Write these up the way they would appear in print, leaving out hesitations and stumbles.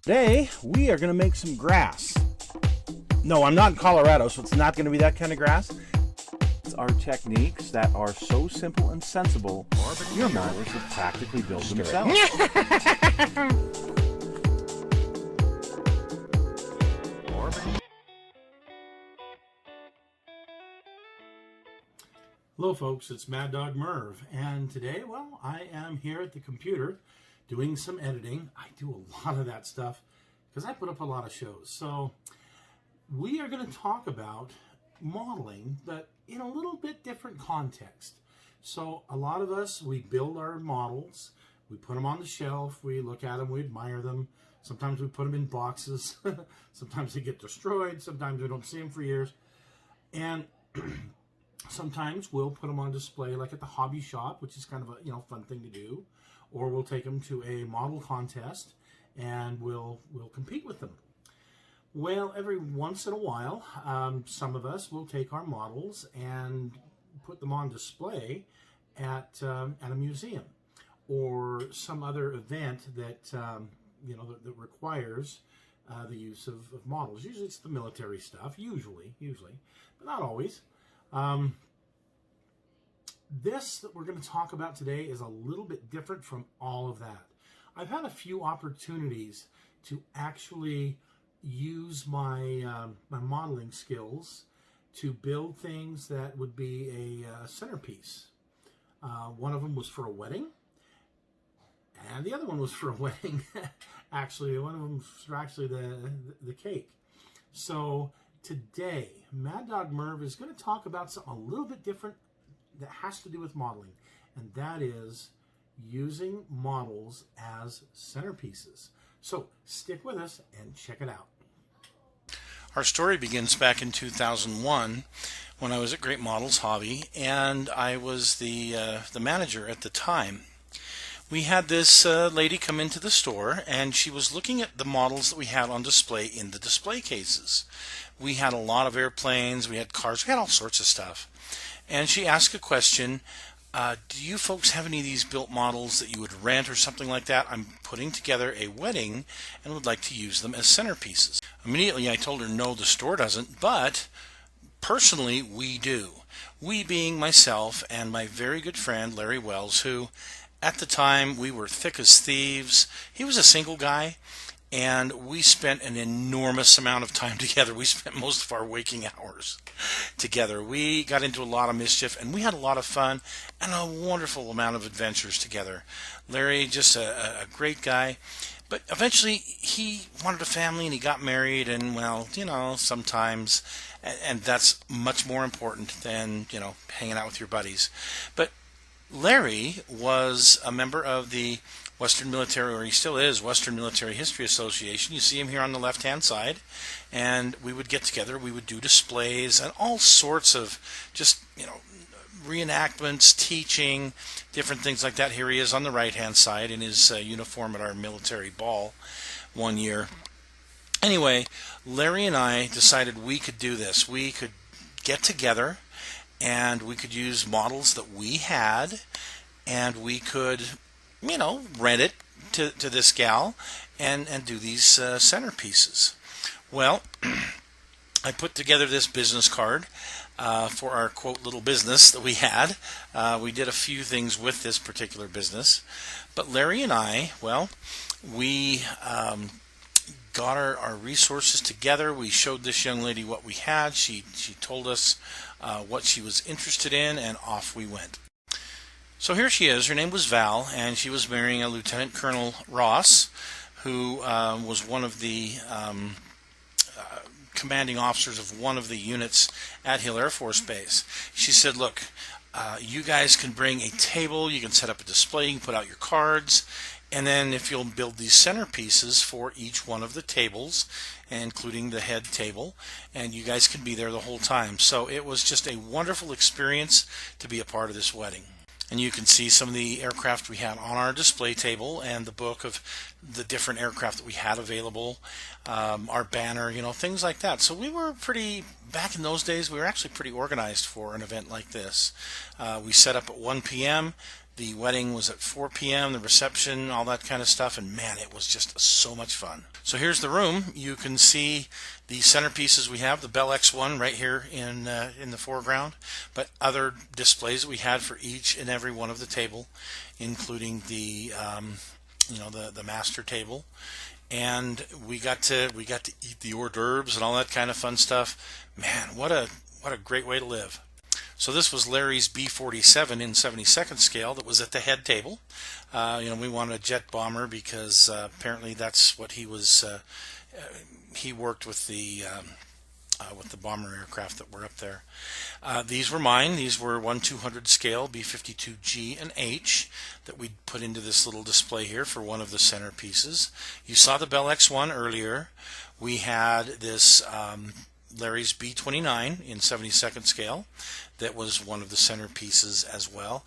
Today, we are going to make some grass. No, I'm not in Colorado, so it's not going to be that kind of grass. It's our techniques that are so simple and sensible, your modelers will practically build themselves. Hello folks, it's Mad Dog Merv, and today, well, I am here at the computer doing some editing. I do a lot of that stuff because I put up a lot of shows. So we are going to talk about modeling, but in a little bit different context. So a lot of us, we build our models, we put them on the shelf, we look at them, we admire them. Sometimes we put them in boxes, sometimes they get destroyed, sometimes we don't see them for years. And sometimes we'll put them on display like at the hobby shop, which is kind of a fun thing to do, or we'll take them to a model contest and we'll compete with them. Well, every once in a while, some of us will take our models and put them on display at a museum or some other event that that requires the use of models. Usually it's the military stuff, usually, but not always. This that we're going to talk about today is a little bit different from all of that. I've had a few opportunities to actually use my my modeling skills to build things that would be a centerpiece. One of them was for a wedding, and the other one was for a wedding. Actually, one of them was for actually the cake. So today, Mad Dog Merv is going to talk about something a little bit different that has to do with modeling, and that is using models as centerpieces. So stick with us and check it out. Our story begins back in 2001 when I was at Great Models Hobby, and I was the manager at the time. We had this lady come into the store, and she was looking at the models that we had on display in the display cases. We had a lot of airplanes, we had cars, we had all sorts of stuff. And she asked a question, do you folks have any of these built models that you would rent or something like that? I'm putting together a wedding and would like to use them as centerpieces. Immediately I told her no, the store doesn't, but personally we do. We being myself and my very good friend Larry Wells, who at the time we were thick as thieves. He was a single guy, and we spent an enormous amount of time together. We spent most of our waking hours together. We got into a lot of mischief, and we had a lot of fun and a wonderful amount of adventures together. Larry, just a great guy. But eventually he wanted a family and he got married, and well, sometimes, and that's much more important than, hanging out with your buddies. But Larry was a member of the Western Military, or he still is, Western Military History Association. You see him here on the left-hand side. And we would get together, we would do displays and all sorts of just, reenactments, teaching, different things like that. Here he is on the right-hand side in his uniform at our military ball one year. Anyway, Larry and I decided we could do this. We could get together and we could use models that we had, and we could, rent it to this gal and do these centerpieces. Well, I put together this business card for our, quote, little business that we had. We did a few things with this particular business. But Larry and I, well, we got our resources together. We showed this young lady what we had. She told us what she was interested in, and off we went. So here she is. Her name was Val, and she was marrying a Lieutenant Colonel Ross, who was one of the commanding officers of one of the units at Hill Air Force Base. She said, look, you guys can bring a table, you can set up a display, you can put out your cards, and then if you'll build these centerpieces for each one of the tables, including the head table, and you guys can be there the whole time. So it was just a wonderful experience to be a part of this wedding. And you can see some of the aircraft we had on our display table and the book of the different aircraft that we had available, our banner, things like that. So we were back in those days, we were actually pretty organized for an event like this. We set up at 1 p.m., The wedding was at 4 p.m., the reception, all that kind of stuff, and man, it was just so much fun. So here's the room. You can see the centerpieces we have, the Bell X1 right here in the foreground, but other displays we had for each and every one of the table, including the the master table, and we got to eat the hors d'oeuvres and all that kind of fun stuff. Man, what a great way to live. So this was Larry's B-47 in 72nd scale that was at the head table. We wanted a jet bomber because apparently that's what he was. He worked with the bomber aircraft that were up there. These were mine. These were 1/200 scale B-52G and H that we put into this little display here for one of the centerpieces. You saw the Bell X1 earlier. We had this Larry's B-29 in 72nd scale that was one of the centerpieces as well.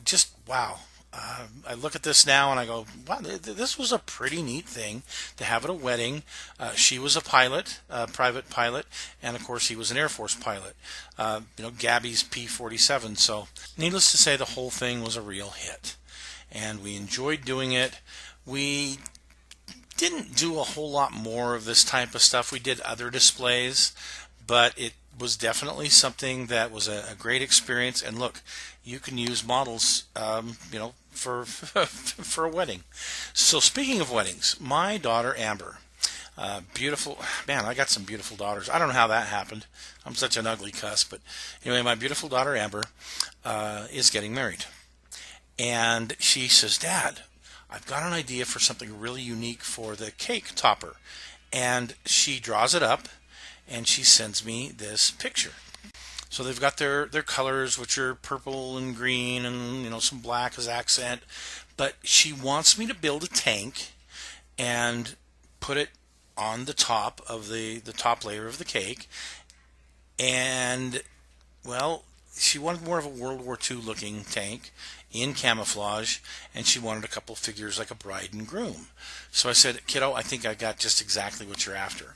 Just wow. I look at this now and I go, wow, this was a pretty neat thing to have at a wedding. She was a pilot, a private pilot, and of course he was an Air Force pilot. Gabby's P-47. So needless to say, the whole thing was a real hit. And we enjoyed doing it. We didn't do a whole lot more of this type of stuff. We did other displays, but it was definitely something that was a great experience. And look, you can use models, for for a wedding. So speaking of weddings, my daughter Amber, beautiful man. I got some beautiful daughters. I don't know how that happened. I'm such an ugly cuss, but anyway, my beautiful daughter Amber is getting married, and she says, "Dad, I've got an idea for something really unique for the cake topper," and she draws it up, and she sends me this picture. So they've got their colors, which are purple and green and some black as accent. But she wants me to build a tank and put it on the top of the top layer of the cake. And, well, she wanted more of a World War II looking tank in camouflage, and she wanted a couple figures like a bride and groom. So I said, kiddo, I think I got just exactly what you're after.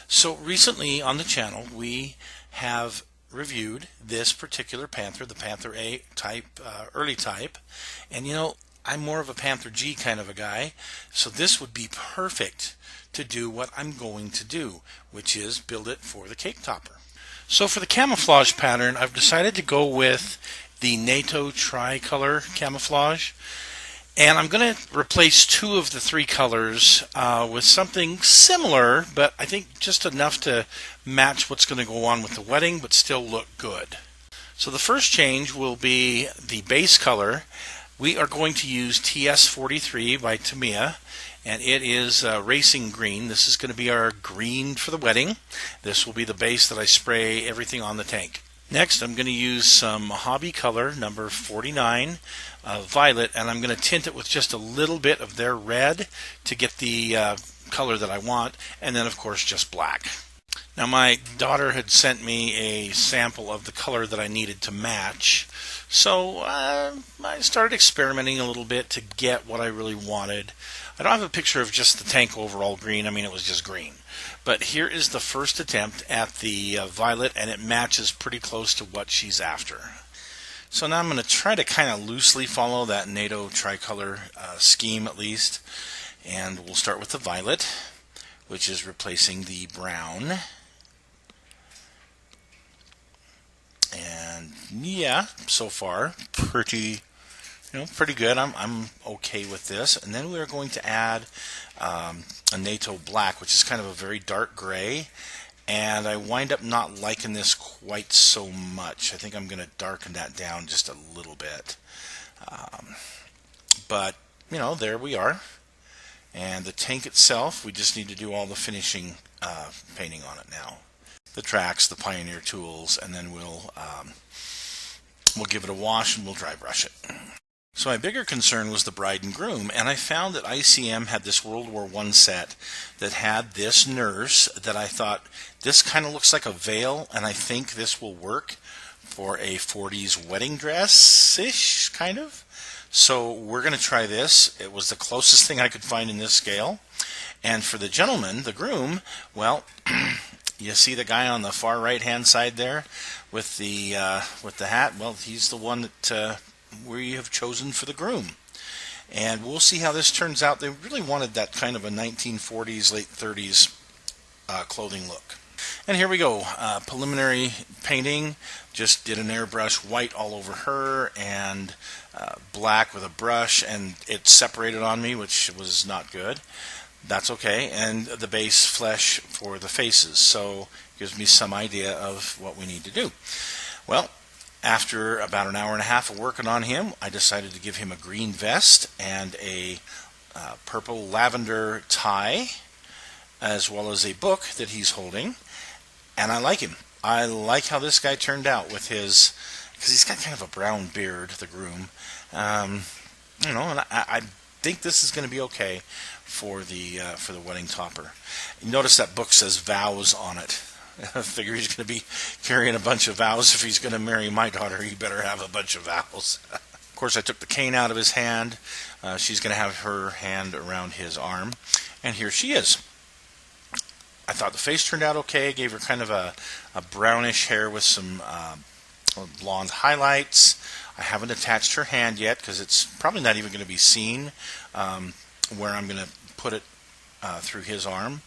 So recently on the channel, we have reviewed this particular Panther, the Panther A type, early type, and I'm more of a Panther G kind of a guy, so this would be perfect to do what I'm going to do, which is build it for the cake topper. So for the camouflage pattern, I've decided to go with the NATO tricolor camouflage, and I'm going to replace 2 of the 3 colors with something similar, but I think just enough to match what's going to go on with the wedding, but still look good. So the first change will be the base color. We are going to use TS43 by Tamiya, and it is racing green. This is going to be our green for the wedding. This will be the base that I spray everything on the tank. Next, I'm going to use some Hobby Color number 49 violet, and I'm going to tint it with just a little bit of their red to get the color that I want, and then of course just black. Now my daughter had sent me a sample of the color that I needed to match, so I started experimenting a little bit to get what I really wanted. I don't have a picture of just the tank overall green. I mean, it was just green. But here is the first attempt at the violet, and it matches pretty close to what she's after. So now I'm going to try to kind of loosely follow that NATO tricolor scheme at least. And we'll start with the violet, which is replacing the brown. And yeah, so far pretty good. I'm okay with this. And then we're going to add a NATO black, which is kind of a very dark gray. And I wind up not liking this quite so much. I think I'm going to darken that down just a little bit. But there we are. And the tank itself, we just need to do all the finishing painting on it now. The tracks, the Pioneer tools, and then we'll give it a wash and we'll dry brush it. So my bigger concern was the bride and groom, and I found that ICM had this World War I set that had this nurse that I thought, this kind of looks like a veil, and I think this will work for a 40s wedding dress-ish, kind of. So we're going to try this. It was the closest thing I could find in this scale. And for the gentleman, the groom, well, you see the guy on the far right-hand side there with the hat? Well, he's the one that we have chosen for the Groom. And we'll see how this turns out. They really wanted that kind of a 1940s, late 30s clothing look. And here we go. Preliminary painting. Just did an airbrush white all over her and black with a brush, and it separated on me, which was not good. That's okay. And the base flesh for the faces. So gives me some idea of what we need to do. Well, after about an hour and a half of working on him, I decided to give him a green vest and a purple lavender tie, as well as a book that he's holding. And I like him. I like how this guy turned out with his, because he's got kind of a brown beard, the Groom. And I think this is going to be okay for the wedding topper. Notice that book says vows on it. I figure he's going to be carrying a bunch of vows. If he's going to marry my daughter, he better have a bunch of vows. Of course, I took the cane out of his hand. She's going to have her hand around his arm. And here she is. I thought the face turned out okay. Gave her kind of a brownish hair with some blonde highlights. I haven't attached her hand yet because it's probably not even going to be seen where I'm going to put it through his arm.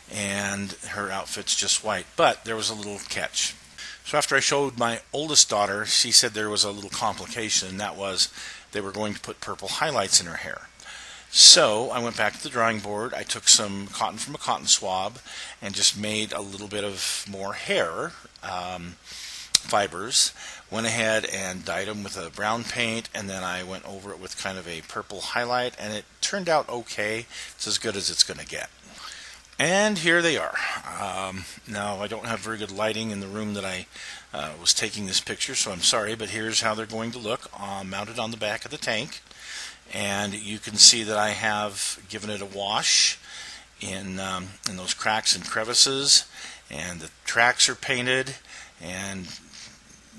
And her outfit's just white, but there was a little catch. So after I showed my oldest daughter, she said there was a little complication, and that was they were going to put purple highlights in her hair. So I went back to the drawing board. I took some cotton from a cotton swab and just made a little bit of more hair fibers. Went ahead and dyed them with a brown paint, and then I went over it with kind of a purple highlight, and it turned out okay. It's as good as it's going to get. And here they are. Now, I don't have very good lighting in the room that I was taking this picture, so I'm sorry, but here's how they're going to look mounted on the back of the tank. And you can see that I have given it a wash in those cracks and crevices, and the tracks are painted, and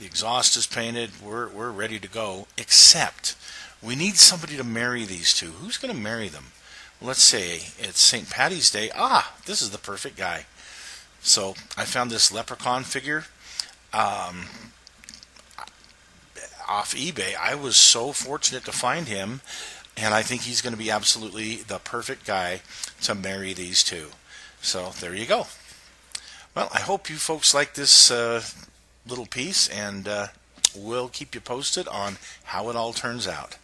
the exhaust is painted. We're ready to go, except we need somebody to marry these two. Who's going to marry them? Let's say it's St. Patty's Day. This is the perfect guy. So I found this leprechaun figure off eBay. I was so fortunate to find him, and I think he's going to be absolutely the perfect guy to marry these two. So there you go. Well, I hope you folks like this little piece, and we'll keep you posted on how it all turns out.